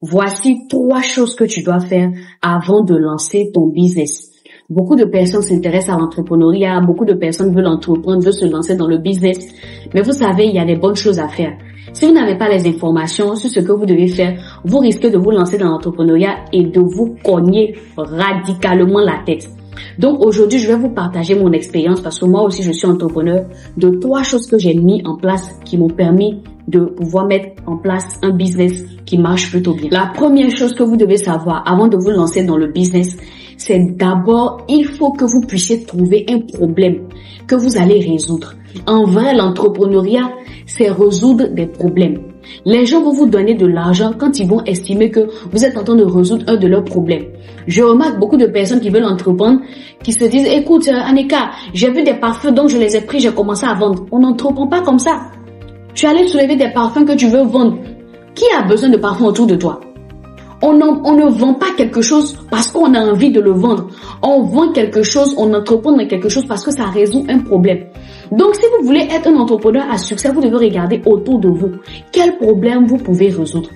Voici 3 choses que tu dois faire avant de lancer ton business. Beaucoup de personnes s'intéressent à l'entrepreneuriat, beaucoup de personnes veulent entreprendre, veulent se lancer dans le business. Mais vous savez, il y a des bonnes choses à faire. Si vous n'avez pas les informations sur ce que vous devez faire, vous risquez de vous lancer dans l'entrepreneuriat et de vous cogner radicalement la tête. Donc aujourd'hui, je vais vous partager mon expérience parce que moi aussi je suis entrepreneur, de 3 choses que j'ai mis en place qui m'ont permis de pouvoir mettre en place un business qui marche plutôt bien. La première chose que vous devez savoir avant de vous lancer dans le business, c'est d'abord, il faut que vous puissiez trouver un problème que vous allez résoudre. En vrai, l'entrepreneuriat, c'est résoudre des problèmes. Les gens vont vous donner de l'argent quand ils vont estimer que vous êtes en train de résoudre un de leurs problèmes. Je remarque beaucoup de personnes qui veulent entreprendre, qui se disent, écoute, Aneka, j'ai vu des parfums, donc je les ai pris, j'ai commencé à vendre. On n'entreprend pas comme ça. Tu allais soulever des parfums que tu veux vendre. Qui a besoin de parfums autour de toi? On ne vend pas quelque chose parce qu'on a envie de le vendre. On vend quelque chose, on entreprend dans quelque chose parce que ça résout un problème. Donc, si vous voulez être un entrepreneur à succès, vous devez regarder autour de vous. Quel problème vous pouvez résoudre?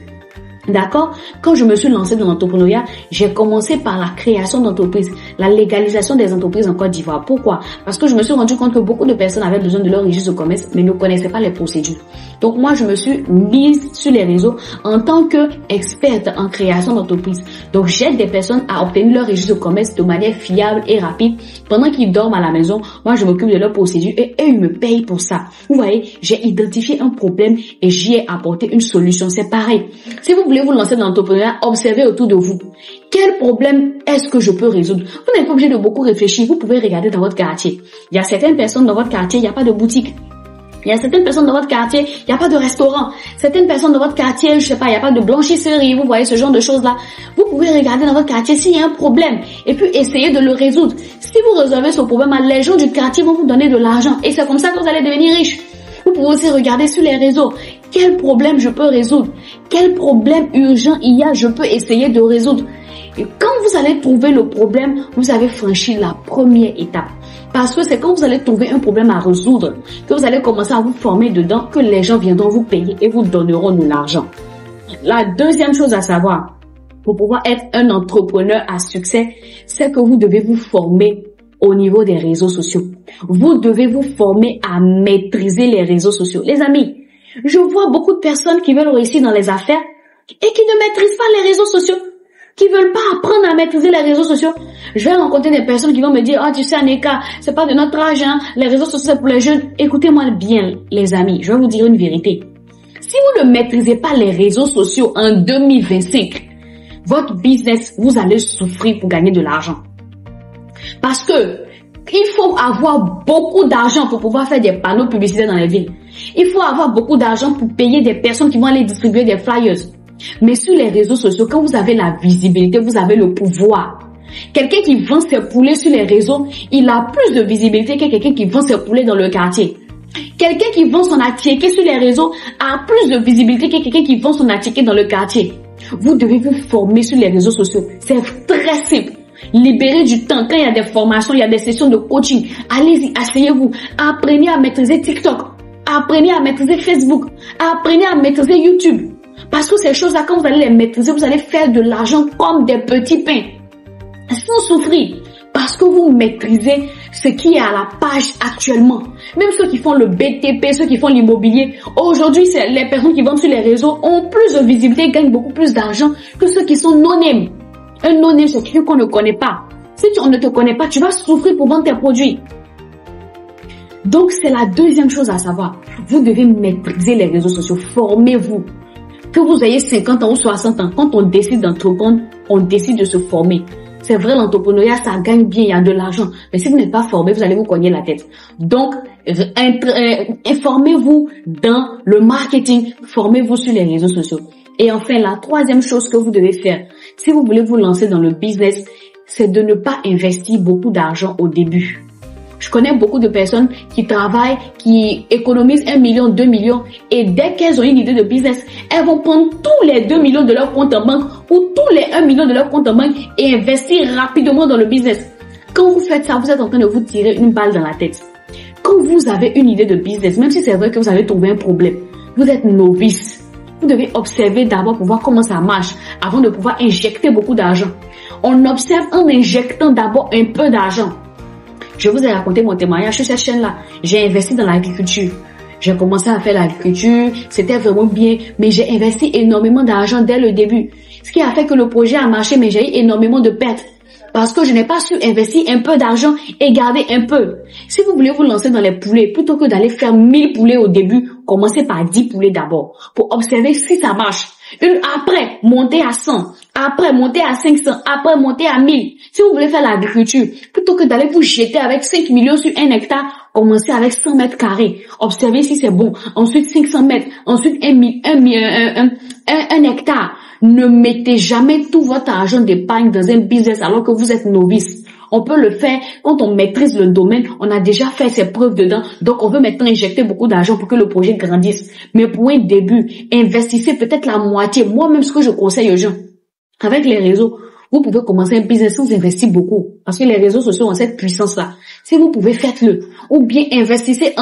D'accord? Quand je me suis lancée dans l'entrepreneuriat, j'ai commencé par la création d'entreprises, la légalisation des entreprises en Côte d'Ivoire. Pourquoi? Parce que je me suis rendu compte que beaucoup de personnes avaient besoin de leur registre de commerce, mais ne connaissaient pas les procédures. Donc moi, je me suis mise sur les réseaux en tant qu'experte en création d'entreprises. Donc j'aide des personnes à obtenir leur registre de commerce de manière fiable et rapide. Pendant qu'ils dorment à la maison, moi je m'occupe de leurs procédures et eux ils me payent pour ça. Vous voyez, j'ai identifié un problème et j'y ai apporté une solution. C'est pareil. Si vous voulez vous lancer dans l'entrepreneuriat, observez autour de vous. Quel problème est-ce que je peux résoudre? Vous n'êtes pas obligé de beaucoup réfléchir. Vous pouvez regarder dans votre quartier. Il y a certaines personnes dans votre quartier, il n'y a pas de boutique. Il y a certaines personnes dans votre quartier, il n'y a pas de restaurant. Certaines personnes dans votre quartier, je sais pas, il n'y a pas de blanchisserie. Vous voyez ce genre de choses-là. Vous pouvez regarder dans votre quartier s'il y a un problème et puis essayer de le résoudre. Si vous résolvez ce problème, les gens du quartier vont vous donner de l'argent et c'est comme ça que vous allez devenir riche. Vous pouvez aussi regarder sur les réseaux. Quel problème je peux résoudre? Quel problème urgent il y a, je peux essayer de résoudre? Et quand vous allez trouver le problème, vous avez franchi la première étape. Parce que c'est quand vous allez trouver un problème à résoudre, que vous allez commencer à vous former dedans, que les gens viendront vous payer et vous donneront de l'argent. La deuxième chose à savoir, pour pouvoir être un entrepreneur à succès, c'est que vous devez vous former au niveau des réseaux sociaux. Vous devez vous former à maîtriser les réseaux sociaux. Les amis, je vois beaucoup de personnes qui veulent réussir dans les affaires et qui ne maîtrisent pas les réseaux sociaux, qui veulent pas apprendre à maîtriser les réseaux sociaux. Je vais rencontrer des personnes qui vont me dire, tu sais Aneka, c'est pas de notre âge, hein, les réseaux sociaux c'est pour les jeunes. Écoutez-moi bien les amis, je vais vous dire une vérité. Si vous ne maîtrisez pas les réseaux sociaux en 2025, votre business, vous allez souffrir pour gagner de l'argent. Parce que il faut avoir beaucoup d'argent pour pouvoir faire des panneaux publicitaires dans les villes. Il faut avoir beaucoup d'argent pour payer des personnes qui vont aller distribuer des flyers. Mais sur les réseaux sociaux, quand vous avez la visibilité, vous avez le pouvoir. Quelqu'un qui vend ses poulets sur les réseaux, il a plus de visibilité que quelqu'un qui vend ses poulets dans le quartier. Quelqu'un qui vend son attiqué sur les réseaux a plus de visibilité que quelqu'un qui vend son attiqué dans le quartier. Vous devez vous former sur les réseaux sociaux. C'est très simple. Libérez du temps. Quand il y a des formations, il y a des sessions de coaching. Allez-y, asseyez-vous. Apprenez à maîtriser TikTok. Apprenez à maîtriser Facebook. Apprenez à maîtriser YouTube. Parce que ces choses-là, quand vous allez les maîtriser, vous allez faire de l'argent comme des petits pains. Sans souffrir. Parce que vous maîtrisez ce qui est à la page actuellement. Même ceux qui font le BTP, ceux qui font l'immobilier. Aujourd'hui, c'est les personnes qui vendent sur les réseaux ont plus de visibilité, gagnent beaucoup plus d'argent que ceux qui sont no-name. Un no-name, c'est quelqu'un qu'on ne connaît pas. Si on ne te connaît pas, tu vas souffrir pour vendre tes produits. Donc, c'est la deuxième chose à savoir. Vous devez maîtriser les réseaux sociaux. Formez-vous. Que vous ayez 50 ans ou 60 ans, quand on décide d'entreprendre, on décide de se former. C'est vrai, l'entrepreneuriat, ça gagne bien, il y a de l'argent. Mais si vous n'êtes pas formé, vous allez vous cogner la tête. Donc, informez-vous dans le marketing, formez-vous sur les réseaux sociaux. Et enfin, la troisième chose que vous devez faire, si vous voulez vous lancer dans le business, c'est de ne pas investir beaucoup d'argent au début. Je connais beaucoup de personnes qui travaillent, qui économisent 1 million, 2 millions et dès qu'elles ont une idée de business, elles vont prendre tous les 2 millions de leur compte en banque ou tous les 1 million de leur compte en banque et investir rapidement dans le business. Quand vous faites ça, vous êtes en train de vous tirer une balle dans la tête. Quand vous avez une idée de business, même si c'est vrai que vous avez trouvé un problème, vous êtes novice. Vous devez observer d'abord pour voir comment ça marche avant de pouvoir injecter beaucoup d'argent. On observe en injectant d'abord un peu d'argent. Je vous ai raconté mon témoignage sur cette chaîne-là. J'ai investi dans l'agriculture. J'ai commencé à faire l'agriculture, c'était vraiment bien, mais j'ai investi énormément d'argent dès le début. Ce qui a fait que le projet a marché, mais j'ai eu énormément de pertes. Parce que je n'ai pas su investir un peu d'argent et garder un peu. Si vous voulez vous lancer dans les poulets, plutôt que d'aller faire 1000 poulets au début, commencez par 10 poulets d'abord, pour observer si ça marche. Après, montez à 100. Après, montez à 500. Après, montez à 1000. Si vous voulez faire l'agriculture, plutôt que d'aller vous jeter avec 5 millions sur 1 hectare, commencez avec 100 mètres carrés. Observez si c'est bon. Ensuite, 500 mètres. Ensuite, 1 hectare. Ne mettez jamais tout votre argent d'épargne dans un business alors que vous êtes novice. On peut le faire quand on maîtrise le domaine, on a déjà fait ses preuves dedans, donc on veut maintenant injecter beaucoup d'argent pour que le projet grandisse. Mais pour un début, investissez peut-être la moitié. Moi-même, ce que je conseille aux gens, avec les réseaux, vous pouvez commencer un business sans investir beaucoup. Parce que les réseaux sociaux ont cette puissance-là. Si vous pouvez, faites-le. Ou bien investissez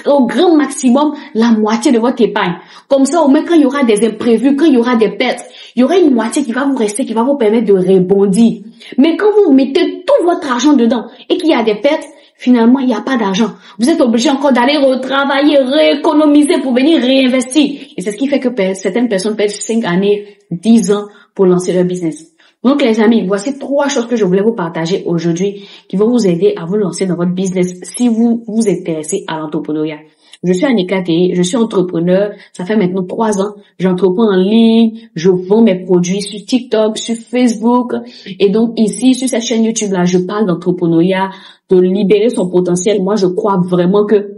au grand maximum la moitié de votre épargne. Comme ça, au moins quand il y aura des imprévus, quand il y aura des pertes, il y aura une moitié qui va vous rester, qui va vous permettre de rebondir. Mais quand vous mettez tout votre argent dedans et qu'il y a des pertes, finalement, il n'y a pas d'argent. Vous êtes obligé encore d'aller retravailler, rééconomiser pour venir réinvestir. Et c'est ce qui fait que certaines personnes perdent 5 années, 10 ans pour lancer leur business. Donc les amis, voici 3 choses que je voulais vous partager aujourd'hui qui vont vous aider à vous lancer dans votre business si vous vous intéressez à l'entrepreneuriat. Je suis Annika Théé, je suis entrepreneur, ça fait maintenant 3 ans, j'entreprends en ligne, je vends mes produits sur TikTok, sur Facebook, et donc ici, sur cette chaîne YouTube-là, je parle d'entrepreneuriat, de libérer son potentiel. Moi, je crois vraiment que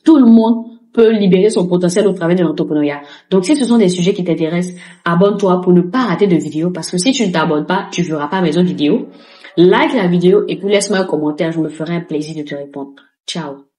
tout le monde peut libérer son potentiel au travers de l'entrepreneuriat. Donc, si ce sont des sujets qui t'intéressent, abonne-toi pour ne pas rater de vidéos, parce que si tu ne t'abonnes pas, tu verras pas mes autres vidéos. Like la vidéo et puis laisse-moi un commentaire, je me ferai un plaisir de te répondre. Ciao.